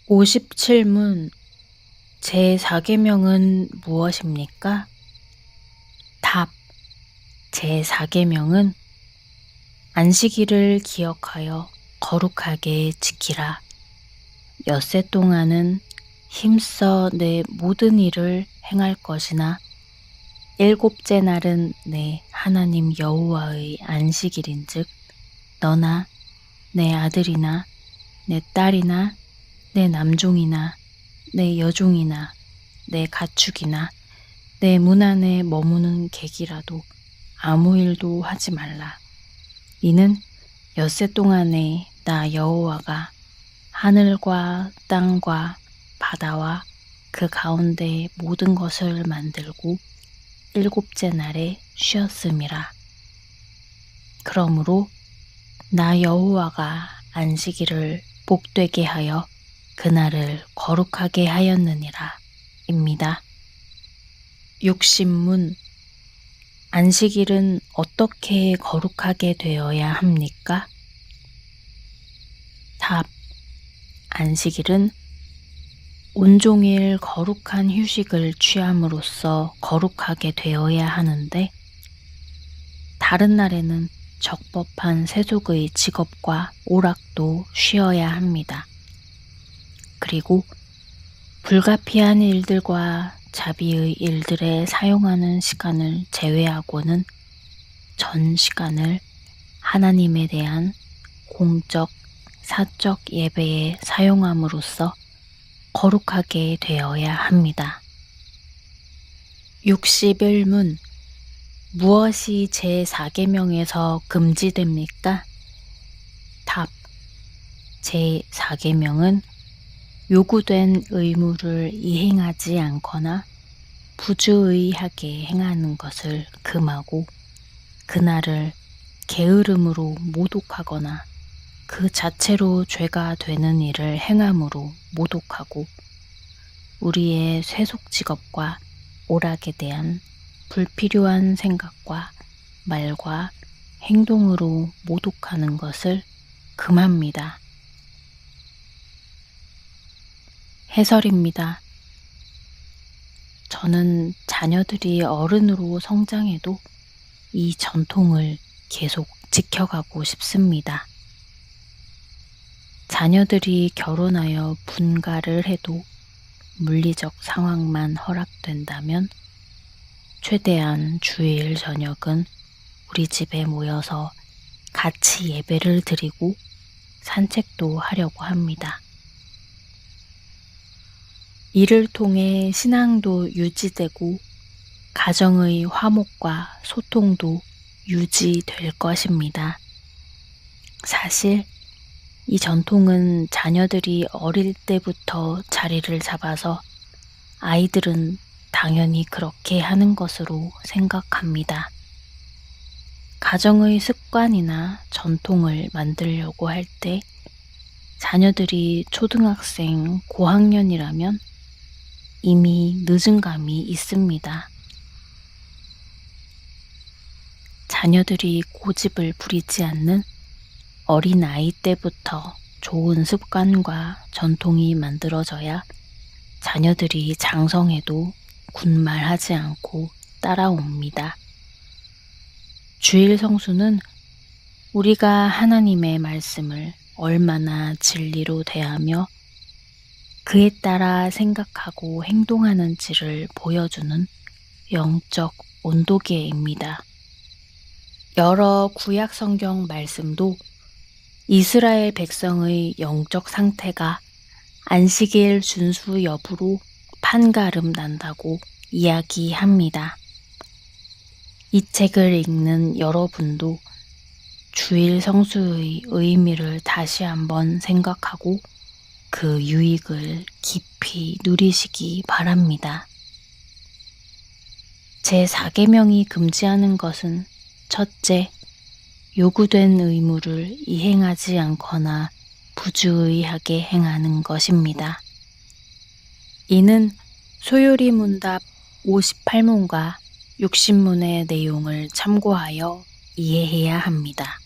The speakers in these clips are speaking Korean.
57문 제4계명은 무엇입니까? 답. 제4계명은 안식일을 기억하여 거룩하게 지키라. 엿새 동안은 힘써 내 모든 일을 행할 것이나 일곱째 날은 내 하나님 여호와의 안식일인즉 너나 내 아들이나 내 딸이나 내 남종이나 내 여종이나 내 가축이나 내 문 안에 머무는 객이라도 아무 일도 하지 말라. 이는 엿새 동안에 나 여호와가 하늘과 땅과 바다와 그 가운데 모든 것을 만들고 일곱째 날에 쉬었음이라. 그러므로 나 여호와가 안식일을 복되게 하여 그날을 거룩하게 하였느니라 입니다. 육신문 안식일은 어떻게 거룩하게 되어야 합니까? 답. 안식일은 온종일 거룩한 휴식을 취함으로써 거룩하게 되어야 하는데 다른 날에는 적법한 세속의 직업과 오락도 쉬어야 합니다. 그리고 불가피한 일들과 자비의 일들에 사용하는 시간을 제외하고는 전 시간을 하나님에 대한 공적, 사적 예배에 사용함으로써 거룩하게 되어야 합니다. 61문 무엇이 제4계명에서 금지됩니까? 답. 제4계명은 요구된 의무를 이행하지 않거나 부주의하게 행하는 것을 금하고 그날을 게으름으로 모독하거나 그 자체로 죄가 되는 일을 행함으로 모독하고 우리의 세속 직업과 오락에 대한 불필요한 생각과 말과 행동으로 모독하는 것을 금합니다. 해설입니다. 저는 자녀들이 어른으로 성장해도 이 전통을 계속 지켜가고 싶습니다. 자녀들이 결혼하여 분가를 해도 물리적 상황만 허락된다면 최대한 주일 저녁은 우리 집에 모여서 같이 예배를 드리고 산책도 하려고 합니다. 이를 통해 신앙도 유지되고 가정의 화목과 소통도 유지될 것입니다. 사실 이 전통은 자녀들이 어릴 때부터 자리를 잡아서 아이들은 당연히 그렇게 하는 것으로 생각합니다. 가정의 습관이나 전통을 만들려고 할 때 자녀들이 초등학생, 고학년이라면 이미 늦은 감이 있습니다. 자녀들이 고집을 부리지 않는 어린 아이 때부터 좋은 습관과 전통이 만들어져야 자녀들이 장성해도 군말하지 않고 따라옵니다. 주일 성수는 우리가 하나님의 말씀을 얼마나 진리로 대하며 그에 따라 생각하고 행동하는지를 보여주는 영적 온도계입니다. 여러 구약 성경 말씀도 이스라엘 백성의 영적 상태가 안식일 준수 여부로 판가름 난다고 이야기합니다. 이 책을 읽는 여러분도 주일 성수의 의미를 다시 한번 생각하고 그 유익을 깊이 누리시기 바랍니다. 제4계명이 금지하는 것은 첫째, 요구된 의무를 이행하지 않거나 부주의하게 행하는 것입니다. 이는 소요리 문답 58문과 60문의 내용을 참고하여 이해해야 합니다.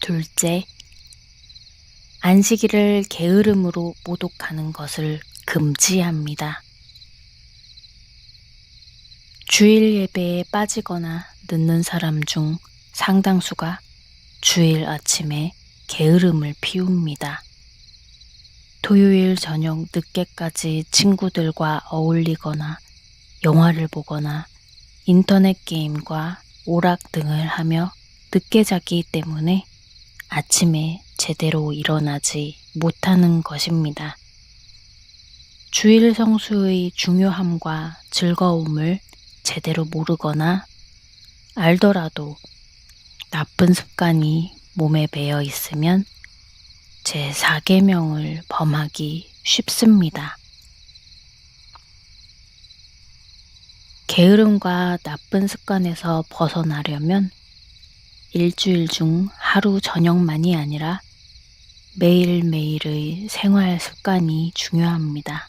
둘째, 안식일을 게으름으로 모독하는 것을 금지합니다. 주일 예배에 빠지거나 늦는 사람 중 상당수가 주일 아침에 게으름을 피웁니다. 토요일 저녁 늦게까지 친구들과 어울리거나 영화를 보거나 인터넷 게임과 오락 등을 하며 늦게 자기 때문에 아침에 제대로 일어나지 못하는 것입니다. 주일 성수의 중요함과 즐거움을 제대로 모르거나 알더라도 나쁜 습관이 몸에 배어 있으면 제4계명을 범하기 쉽습니다. 게으름과 나쁜 습관에서 벗어나려면 일주일 중 하루 저녁만이 아니라 매일매일의 생활 습관이 중요합니다.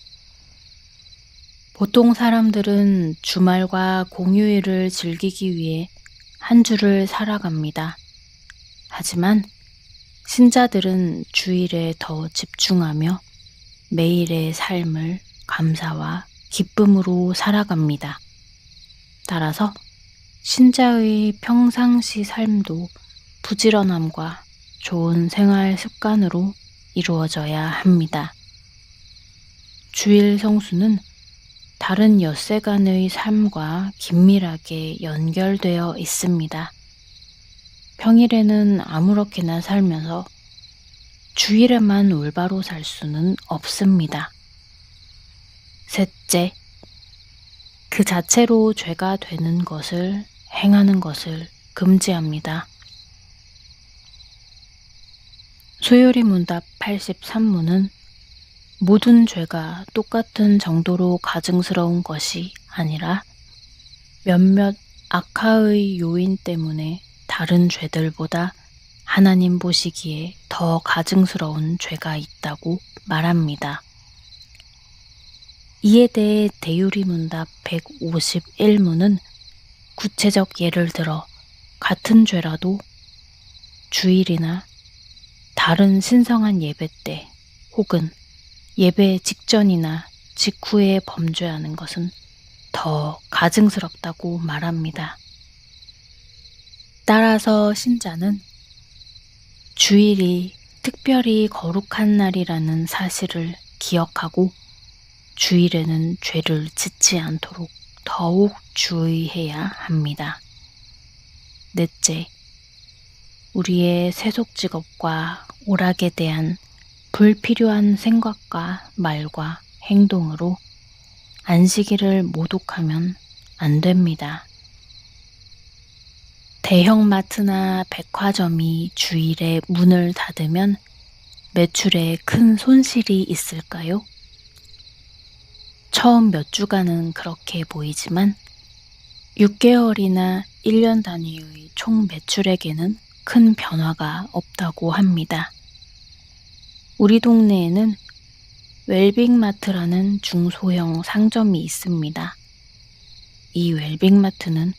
보통 사람들은 주말과 공휴일을 즐기기 위해 한 주를 살아갑니다. 하지만 신자들은 주일에 더 집중하며 매일의 삶을 감사와 기쁨으로 살아갑니다. 따라서 신자의 평상시 삶도 부지런함과 좋은 생활 습관으로 이루어져야 합니다. 주일 성수는 다른 엿새간의 삶과 긴밀하게 연결되어 있습니다. 평일에는 아무렇게나 살면서 주일에만 올바로 살 수는 없습니다. 셋째, 그 자체로 죄가 되는 것을 행하는 것을 금지합니다. 소요리 문답 83문은 모든 죄가 똑같은 정도로 가증스러운 것이 아니라 몇몇 악화의 요인 때문에 다른 죄들보다 하나님 보시기에 더 가증스러운 죄가 있다고 말합니다. 이에 대해 대유리 문답 151문은 구체적 예를 들어 같은 죄라도 주일이나 다른 신성한 예배 때 혹은 예배 직전이나 직후에 범죄하는 것은 더 가증스럽다고 말합니다. 따라서 신자는 주일이 특별히 거룩한 날이라는 사실을 기억하고 주일에는 죄를 짓지 않도록 더욱 주의해야 합니다. 넷째, 우리의 세속 직업과 오락에 대한 불필요한 생각과 말과 행동으로 안식일을 모독하면 안 됩니다. 대형마트나 백화점이 주일에 문을 닫으면 매출에 큰 손실이 있을까요? 처음 몇 주간은 그렇게 보이지만 6개월이나 1년 단위의 총 매출액에는 큰 변화가 없다고 합니다. 우리 동네에는 웰빙마트라는 중소형 상점이 있습니다. 이 웰빙마트는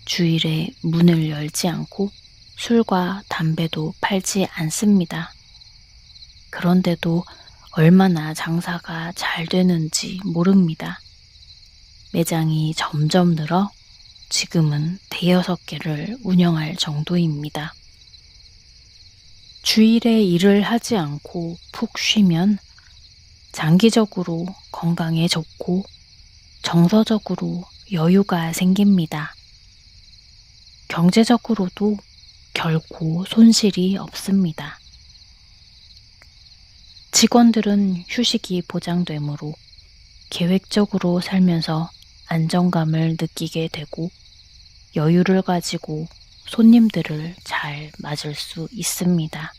주일에 문을 열지 않고 술과 담배도 팔지 않습니다. 그런데도 얼마나 장사가 잘 되는지 모릅니다. 매장이 점점 늘어 지금은 5-6개를 운영할 정도입니다. 주일에 일을 하지 않고 푹 쉬면 장기적으로 건강에 좋고 정서적으로 여유가 생깁니다. 경제적으로도 결코 손실이 없습니다. 직원들은 휴식이 보장되므로 계획적으로 살면서 안정감을 느끼게 되고 여유를 가지고 손님들을 잘 맞을 수 있습니다.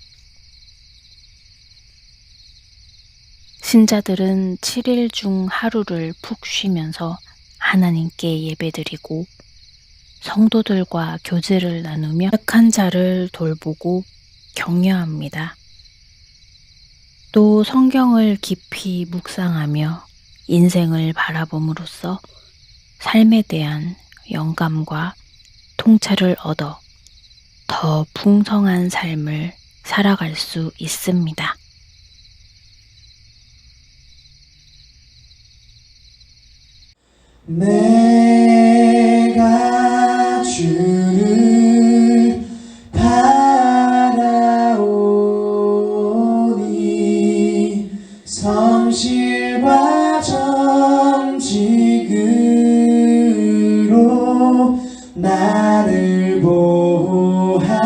신자들은 7일 중 하루를 푹 쉬면서 하나님께 예배드리고 성도들과 교제를 나누며 약한 자를 돌보고 격려합니다. 또 성경을 깊이 묵상하며 인생을 바라봄으로써 삶에 대한 영감과 통찰을 얻어 더 풍성한 삶을 살아갈 수 있습니다. 내가 주를 바라오니 성실과 정직으로 나를 보호하소서.